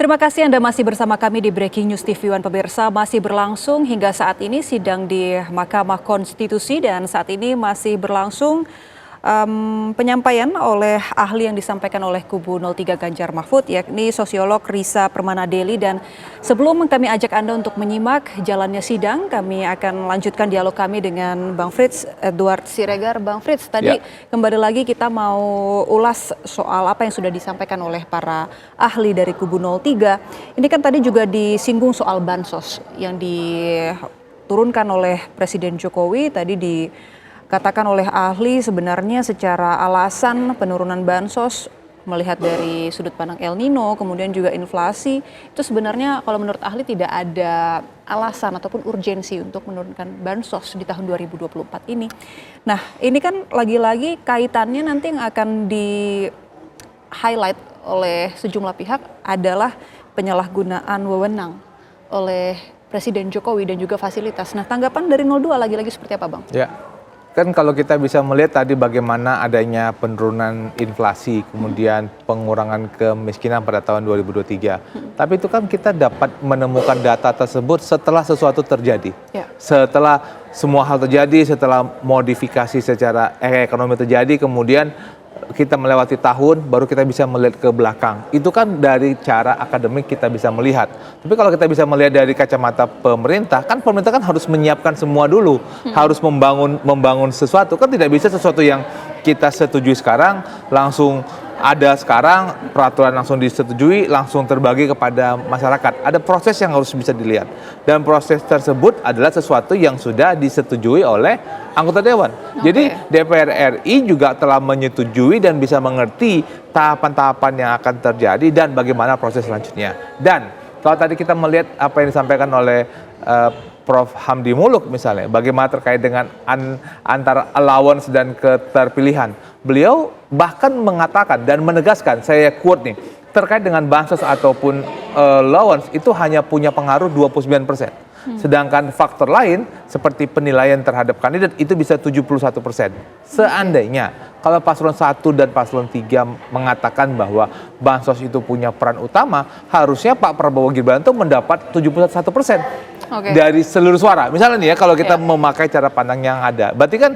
Terima kasih Anda masih bersama kami di Breaking News TV One pemirsa. Masih berlangsung hingga saat ini sidang di Mahkamah Konstitusi dan saat ini masih berlangsung penyampaian oleh ahli yang disampaikan oleh kubu 03 Ganjar Mahfud, yakni sosiolog Risa Permanadeli. Dan sebelum kami ajak Anda untuk menyimak jalannya sidang, kami akan lanjutkan dialog kami dengan Bang Frits Edward Siregar. Bang Frits, tadi kembali lagi kita mau ulas soal apa yang sudah disampaikan oleh para ahli dari kubu 03. Ini kan tadi juga disinggung soal bansos yang diturunkan oleh Presiden Jokowi. Tadi dikatakan oleh ahli sebenarnya secara alasan penurunan bansos melihat dari sudut pandang El Nino, kemudian juga inflasi, itu sebenarnya kalau menurut ahli tidak ada alasan ataupun urgensi untuk menurunkan bansos di tahun 2024 ini. Nah, ini kan lagi-lagi kaitannya nanti yang akan di-highlight oleh sejumlah pihak adalah penyalahgunaan wewenang oleh Presiden Jokowi dan juga fasilitas. Nah, tanggapan dari 02 lagi-lagi seperti apa, Bang? Ya. Kan kalau kita bisa melihat tadi bagaimana adanya penurunan inflasi, kemudian pengurangan kemiskinan pada tahun 2023. Tapi itu kan kita dapat menemukan data tersebut setelah sesuatu terjadi. Setelah semua hal terjadi, setelah modifikasi secara ekonomi terjadi, kemudian kita melewati tahun, baru kita bisa melihat ke belakang. Itu kan dari cara akademik kita bisa melihat. Tapi kalau kita bisa melihat dari kacamata pemerintah, kan pemerintah kan harus menyiapkan semua dulu, harus membangun sesuatu. Kan tidak bisa sesuatu yang kita setujui sekarang langsung ada sekarang, peraturan langsung disetujui, langsung terbagi kepada masyarakat. Ada proses yang harus bisa dilihat. Dan proses tersebut adalah sesuatu yang sudah disetujui oleh anggota dewan. Jadi DPR RI juga telah menyetujui dan bisa mengerti tahapan-tahapan yang akan terjadi dan bagaimana proses selanjutnya. Dan kalau tadi kita melihat apa yang disampaikan oleh Prof. Hamdi Muluk misalnya, bagaimana terkait dengan antara allowance dan keterpilihan. Beliau bahkan mengatakan dan menegaskan, saya quote nih, terkait dengan bansos ataupun allowance itu hanya punya pengaruh 29%. Sedangkan faktor lain seperti penilaian terhadap kandidat itu bisa 71%. Seandainya kalau paslon 1 dan paslon 3 mengatakan bahwa bansos itu punya peran utama, harusnya Pak Prabowo Gibran itu mendapat 71%. Dari seluruh suara. Misalnya nih ya, kalau kita memakai cara pandang yang ada, berarti kan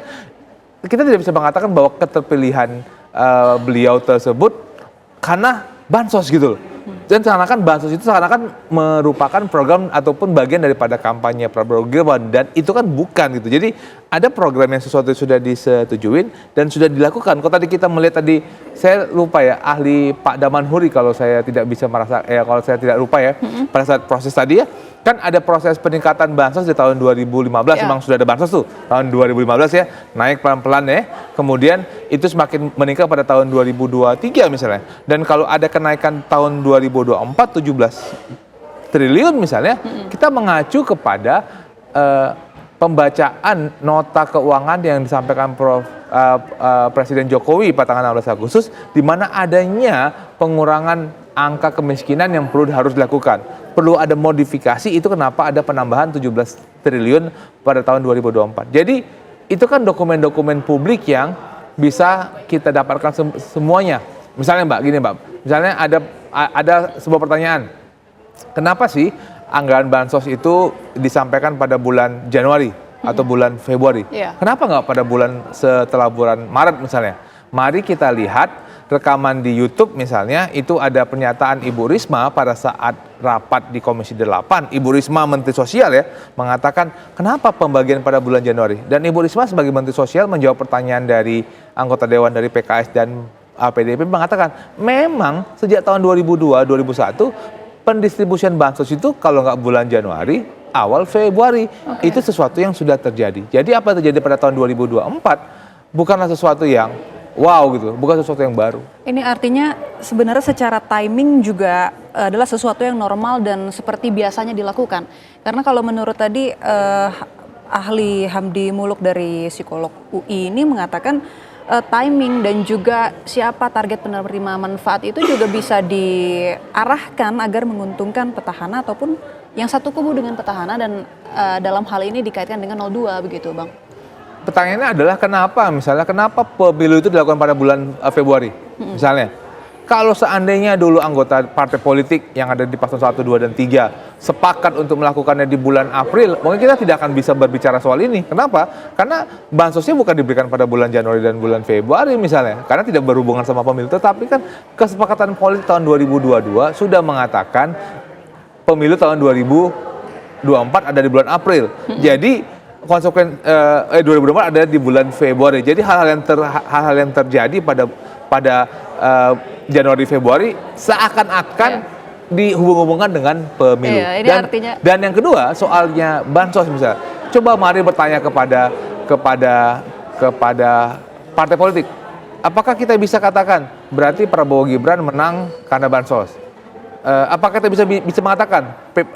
kita tidak bisa mengatakan bahwa keterpilihan beliau tersebut karena bansos gitu loh. Dan seakan-akan bansos itu seakan-akan merupakan program ataupun bagian daripada kampanye Prabowo Gibran, dan itu kan bukan gitu. Jadi ada program yang sesuatu sudah disetujuin dan sudah dilakukan. Kalau tadi kita melihat tadi, saya lupa ya, ahli Pak Damanhuri kalau saya tidak bisa merasa, kalau saya tidak lupa ya, pada saat proses tadi ya, kan ada proses peningkatan bansos di tahun 2015, memang sudah ada bansos tuh, tahun 2015 ya, naik pelan-pelan ya, kemudian itu semakin meningkat pada tahun 2023 misalnya, dan kalau ada kenaikan tahun 2024, 17 triliun misalnya, kita mengacu kepada pembacaan nota keuangan yang disampaikan Presiden Jokowi pada tanggal 16 Agustus, di mana adanya pengurangan angka kemiskinan yang harus dilakukan. Perlu ada modifikasi, itu kenapa ada penambahan 17 triliun pada tahun 2024. Jadi itu kan dokumen-dokumen publik yang bisa kita dapatkan semuanya. Misalnya Mbak, gini Mbak, misalnya ada sebuah pertanyaan, kenapa sih anggaran bansos itu disampaikan pada bulan Januari atau bulan Februari? Kenapa nggak pada setelah bulan Maret misalnya? Mari kita lihat rekaman di YouTube misalnya, itu ada pernyataan Ibu Risma pada saat rapat di Komisi 8. Ibu Risma Menteri Sosial ya, mengatakan kenapa pembagian pada bulan Januari. Dan Ibu Risma sebagai Menteri Sosial menjawab pertanyaan dari anggota Dewan dari PKS dan PDIP, mengatakan memang sejak tahun 2002-2001 pendistribusian bansos itu kalau nggak bulan Januari, awal Februari. Itu sesuatu yang sudah terjadi. Jadi apa yang terjadi pada tahun 2024 bukanlah sesuatu yang wow gitu, bukan sesuatu yang baru. Ini artinya sebenarnya secara timing juga adalah sesuatu yang normal dan seperti biasanya dilakukan. Karena kalau menurut tadi ahli Hamdi Muluk dari psikolog UI ini mengatakan timing dan juga siapa target penerima manfaat itu juga bisa diarahkan agar menguntungkan petahana ataupun yang satu kubu dengan petahana, dan dalam hal ini dikaitkan dengan 02 begitu Bang. Pertanyaannya adalah kenapa pemilu itu dilakukan pada bulan Februari misalnya? Kalau seandainya dulu anggota partai politik yang ada di paslon 1, 2, dan 3 sepakat untuk melakukannya di bulan April, mungkin kita tidak akan bisa berbicara soal ini. Kenapa? Karena bansosnya bukan diberikan pada bulan Januari dan bulan Februari misalnya, karena tidak berhubungan sama pemilu. Tetapi kan kesepakatan politik tahun 2022 sudah mengatakan pemilu tahun 2024 ada di bulan April. Jadi 2024 ada di bulan Februari. Jadi hal-hal yang terjadi pada Januari Februari seakan-akan dihubung-hubungkan dengan pemilu. Ini artinya... dan yang kedua soalnya bansos misalnya. Coba mari bertanya kepada partai politik. Apakah kita bisa katakan berarti Prabowo Gibran menang karena bansos? Apakah kita bisa mengatakan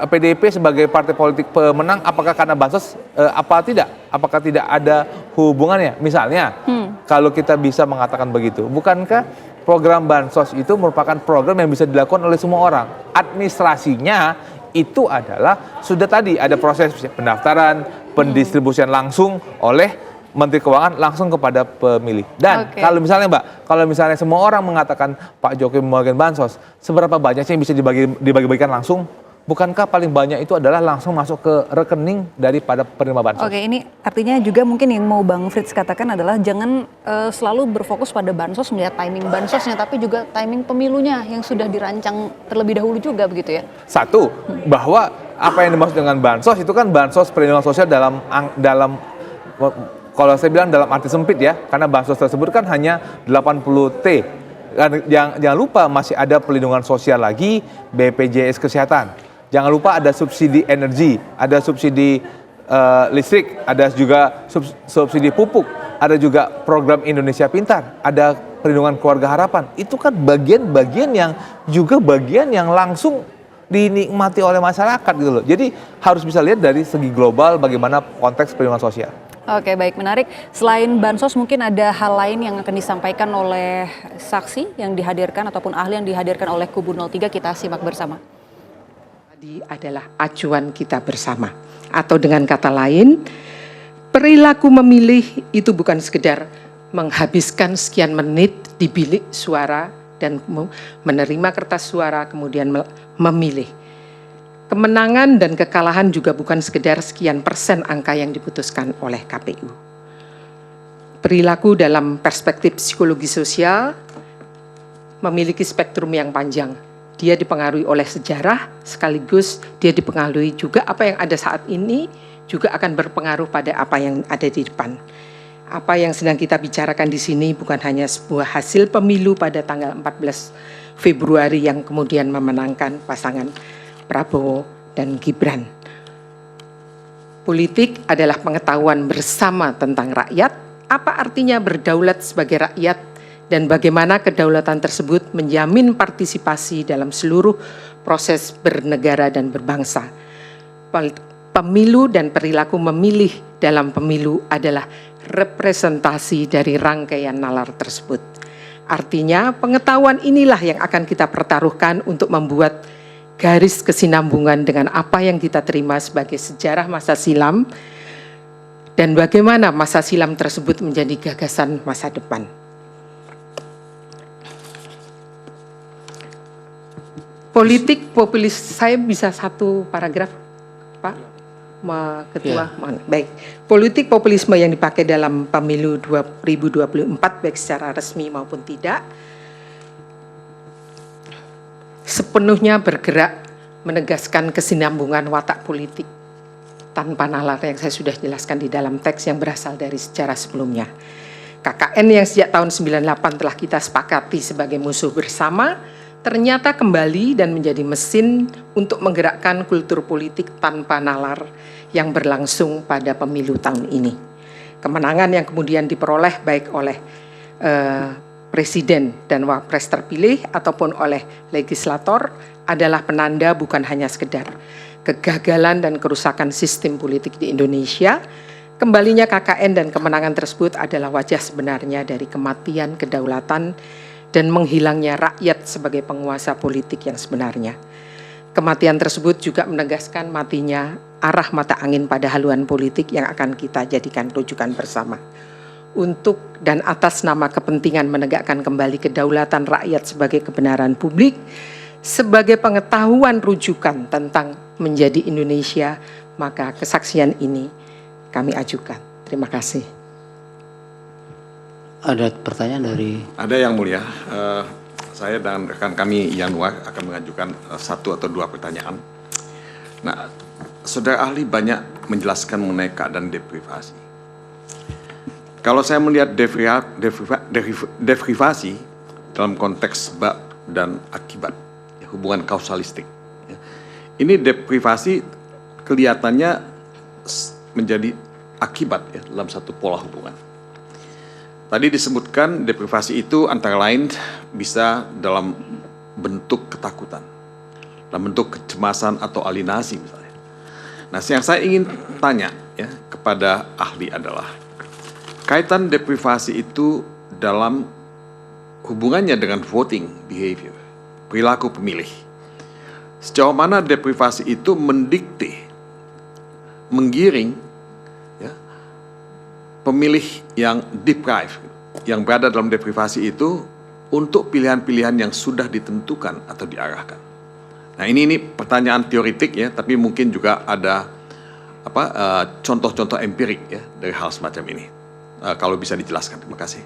PDIP sebagai partai politik pemenang apakah karena bansos? Apa tidak? Apakah tidak ada hubungannya? Misalnya, kalau kita bisa mengatakan begitu, bukankah program bansos itu merupakan program yang bisa dilakukan oleh semua orang? Administrasinya itu adalah sudah tadi ada proses pendaftaran, pendistribusian langsung oleh Menteri Keuangan langsung kepada pemilih. Dan kalau misalnya Mbak, kalau misalnya semua orang mengatakan Pak Jokowi membagikan bansos, seberapa banyak sih yang bisa dibagi-bagikan langsung? Bukankah paling banyak itu adalah langsung masuk ke rekening daripada penerima bansos? Oke, ini artinya juga mungkin yang mau Bang Frits katakan adalah jangan selalu berfokus pada bansos, melihat timing bansosnya, tapi juga timing pemilunya yang sudah dirancang terlebih dahulu juga begitu ya? Satu, bahwa apa yang dimaksud dengan bansos itu kan bansos perlindungan sosial dalam kalau saya bilang dalam arti sempit ya, karena bansos tersebut kan hanya 80T. Jangan lupa masih ada perlindungan sosial lagi, BPJS Kesehatan. Jangan lupa ada subsidi energi, ada subsidi listrik, ada juga subsidi pupuk, ada juga program Indonesia Pintar, ada perlindungan keluarga harapan. Itu kan bagian-bagian yang langsung dinikmati oleh masyarakat gitu loh. Jadi harus bisa lihat dari segi global bagaimana konteks perlindungan sosial. Oke, baik, menarik. Selain bansos mungkin ada hal lain yang akan disampaikan oleh saksi yang dihadirkan ataupun ahli yang dihadirkan oleh kubu 03, kita simak bersama. Tadi adalah acuan kita bersama. Atau dengan kata lain, perilaku memilih itu bukan sekedar menghabiskan sekian menit di bilik suara dan menerima kertas suara kemudian memilih. Kemenangan dan kekalahan juga bukan sekedar sekian persen angka yang diputuskan oleh KPU. Perilaku dalam perspektif psikologi sosial memiliki spektrum yang panjang. Dia dipengaruhi oleh sejarah, sekaligus dia dipengaruhi juga apa yang ada saat ini, juga akan berpengaruh pada apa yang ada di depan. Apa yang sedang kita bicarakan di sini bukan hanya sebuah hasil pemilu pada tanggal 14 Februari yang kemudian memenangkan pasangan Prabowo dan Gibran. Politik adalah pengetahuan bersama tentang rakyat, apa artinya berdaulat sebagai rakyat, dan bagaimana kedaulatan tersebut menjamin partisipasi dalam seluruh proses bernegara dan berbangsa. Pemilu dan perilaku memilih dalam pemilu adalah representasi dari rangkaian nalar tersebut. Artinya pengetahuan inilah yang akan kita pertaruhkan untuk membuat garis kesinambungan dengan apa yang kita terima sebagai sejarah masa silam dan bagaimana masa silam tersebut menjadi gagasan masa depan. Politik populis, saya bisa satu paragraf, Pak Ketua? Ya. Baik, politik populisme yang dipakai dalam pemilu 2024 baik secara resmi maupun tidak, sepenuhnya bergerak menegaskan kesinambungan watak politik tanpa nalar yang saya sudah jelaskan di dalam teks yang berasal dari sejarah sebelumnya. KKN yang sejak tahun 98 telah kita sepakati sebagai musuh bersama, ternyata kembali dan menjadi mesin untuk menggerakkan kultur politik tanpa nalar yang berlangsung pada pemilu tahun ini. Kemenangan yang kemudian diperoleh baik oleh Presiden dan Wapres terpilih ataupun oleh legislator adalah penanda bukan hanya sekedar kegagalan dan kerusakan sistem politik di Indonesia. Kembalinya KKN dan kemenangan tersebut adalah wajah sebenarnya dari kematian kedaulatan dan menghilangnya rakyat sebagai penguasa politik yang sebenarnya. Kematian tersebut juga menegaskan matinya arah mata angin pada haluan politik yang akan kita jadikan rujukan bersama. untuk dan atas nama kepentingan menegakkan kembali kedaulatan rakyat sebagai kebenaran publik, sebagai pengetahuan rujukan tentang menjadi Indonesia, maka kesaksian ini kami ajukan. Terima kasih. Ada pertanyaan dari... Ada yang mulia, saya dan rekan kami Yanwar akan mengajukan satu atau dua pertanyaan. Nah, saudara ahli banyak menjelaskan mengenai keadaan deprivasi. Kalau saya melihat deprivasi dalam konteks sebab dan akibat, ya, hubungan kausalistik, ya. Ini deprivasi kelihatannya menjadi akibat ya, dalam satu pola hubungan. Tadi disebutkan deprivasi itu antara lain bisa dalam bentuk ketakutan, dalam bentuk kecemasan atau alienasi misalnya. Nah, yang saya ingin tanya ya kepada ahli adalah kaitan deprivasi itu dalam hubungannya dengan voting behavior, perilaku pemilih. Sejauh mana deprivasi itu mendikte, menggiring ya, pemilih yang deprived, yang berada dalam deprivasi itu untuk pilihan-pilihan yang sudah ditentukan atau diarahkan. Nah, ini pertanyaan teoritik ya, tapi mungkin juga ada contoh-contoh empirik ya dari hal semacam ini. Kalau bisa dijelaskan, terima kasih.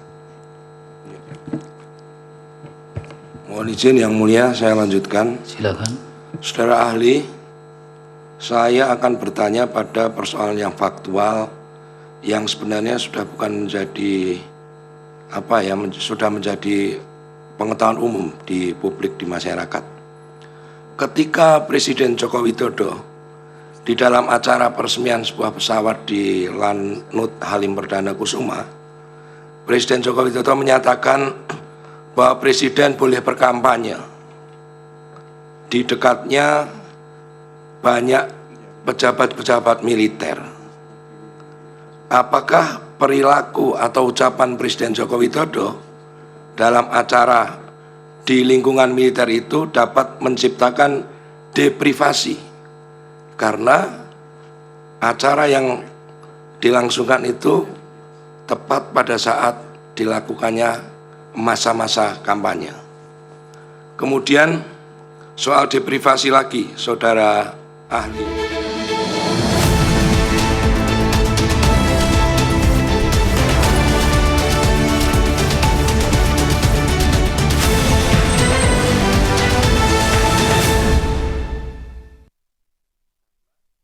Mohon izin yang mulia, saya lanjutkan. Silakan. Saudara ahli, saya akan bertanya pada persoalan yang faktual yang sebenarnya sudah bukan menjadi sudah menjadi pengetahuan umum di publik, di masyarakat. Ketika Presiden Joko Widodo di dalam acara peresmian sebuah pesawat di Lanut Halim Perdana Kusuma, Presiden Joko Widodo menyatakan bahwa Presiden boleh berkampanye. Di dekatnya banyak pejabat-pejabat militer. Apakah perilaku atau ucapan Presiden Joko Widodo dalam acara di lingkungan militer itu dapat menciptakan deprivasi? Karena acara yang dilangsungkan itu tepat pada saat dilakukannya masa-masa kampanye. Kemudian soal deprivasi lagi, saudara ahli.